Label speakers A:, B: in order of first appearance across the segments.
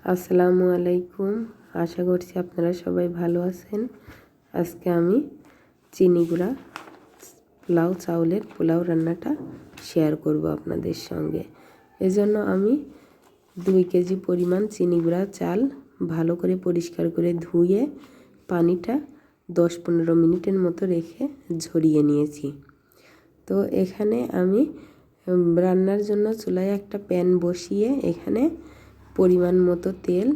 A: আসসালামু আলাইকুম। আশা করছি আপনারা সবাই ভালো আছেন। আজকে আমি চিনি গুঁড়া চাউলের পোলাও রান্নাটা শেয়ার করব আপনাদের সঙ্গে। এজন্য আমি 2 কেজি পরিমাণ চিনি গুঁড়া চাল ভালো করে পরিষ্কার করে ধুয়ে পানিটা 10-15 মিনিটের মতো রেখে ঝরিয়ে নিয়েছি। তো এখানে আমি রান্নার জন্য চুলায় একটা প্যান বসিয়ে এখানে পরিমাণ মতো তেল,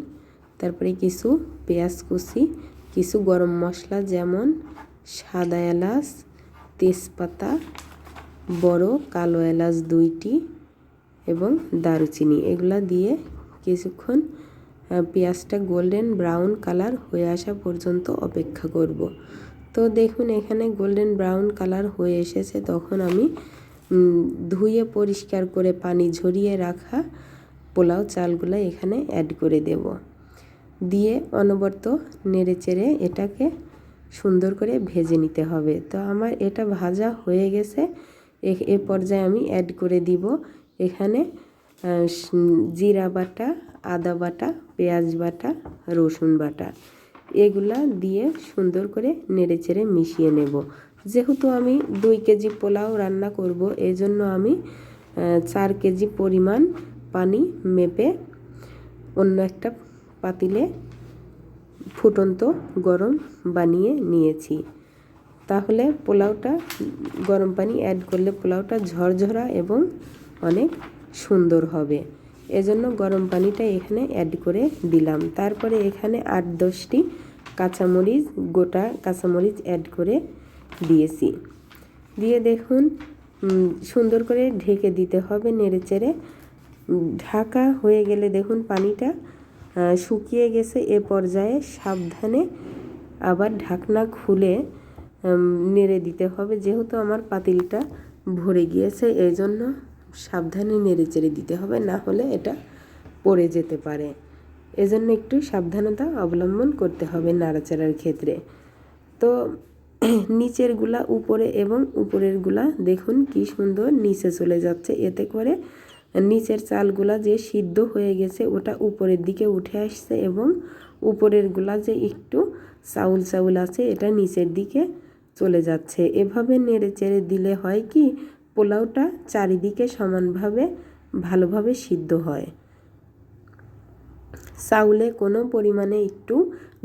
A: তারপরে কিছু পেঁয়াজ কুচি, কিছু গরম মশলা যেমন সাদা এলাচ, তেজপাতা, বড় কালো এলাচ 2টি এবং দারুচিনি এগুলা দিয়ে কিছুক্ষণ পেঁয়াজটা গোল্ডেন ব্রাউন কালার হয়ে আসা পর্যন্ত অপেক্ষা করব। তো দেখুন এখানে গোল্ডেন ব্রাউন কালার হয়ে এসেছে। তখন আমি ধুয়ে পরিষ্কার করে পানি ঝরিয়ে রাখা পোলাও চালগুলো এখানে অ্যাড করে দেব। দিয়ে অনবরত নেড়েচেড়ে এটাকে সুন্দর করে ভেজে নিতে হবে। তো আমার এটা ভাজা হয়ে গেছে। এ পর্যায়ে আমি অ্যাড করে দিব এখানে জিরা বাটা, আদা বাটা, পেঁয়াজ বাটা, রসুন বাটা এগুলা দিয়ে সুন্দর করে নেড়েচেড়ে মিশিয়ে নেব। যেহেতু আমি 2 কেজি পোলাও রান্না করব, এজন্য আমি 4 কেজি পরিমাণ পানি মেপে অন্য একটা পাতিলে ফুটন্ত গরম বানিয়ে নিয়েছি। তাহলে পোলাওটা গরম পানি অ্যাড করলে পোলাওটা ঝরঝরা এবং অনেক সুন্দর হবে। এজন্য গরম পানিটা এখানে অ্যাড করে দিলাম। তারপরে এখানে 8-10টি কাঁচামরিচ, গোটা কাঁচামরিচ অ্যাড করে দিয়েছি। দিয়ে দেখুন সুন্দর করে ঢেকে দিতে হবে নেড়েচেড়ে। ঢাকা হয়ে গেলে দেখুন পানিটা শুকিয়ে গেছে। এ পর্যায়ে সাবধানে আবার ঢাকনা খুলে নেড়ে দিতে হবে। যেহেতু আমার পাতিলটা ভরে গিয়েছে এই জন্য সাবধানে নেড়েচেড়ে দিতে হবে, না হলে এটা পড়ে যেতে পারে। এজন্য একটু সাবধানতা অবলম্বন করতে হবে নাড়াচাড়ার ক্ষেত্রে। তো নিচের গুলা উপরে এবং উপরের গুলা দেখুন কি সুন্দর নিচে চলে যাচ্ছে। এতে করে নিচের চালগুলা যে সিদ্ধ হয়ে গেছে ওটা উপরের দিকে উঠে আসছে এবং উপরের গুলা যে একটু চাউল আছে এটা নিচের দিকে চলে যাচ্ছে। এভাবে নেড়ে চেড়ে দিলে হয় কি পোলাওটা চারিদিকে সমানভাবে ভালোভাবে সিদ্ধ হয়। চাউলে কোনো পরিমাণে একটু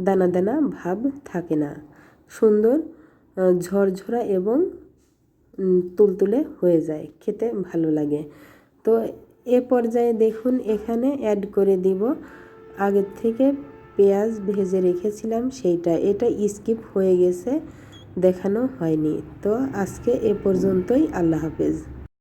A: দানা দানা ভাব থাকে না, সুন্দর ঝরঝরা এবং তুলতুলে হয়ে যায়, খেতে ভালো লাগে। তো এ পর্যায়ে দেখুন এখানে অ্যাড করে দিব আগের থেকে পেঁয়াজ ভেজে রেখেছিলাম সেইটা। এটা স্কিপ হয়ে গেছে, দেখানো হয়নি। তো আজকে এ পর্যন্তই। আল্লাহ হাফেজ।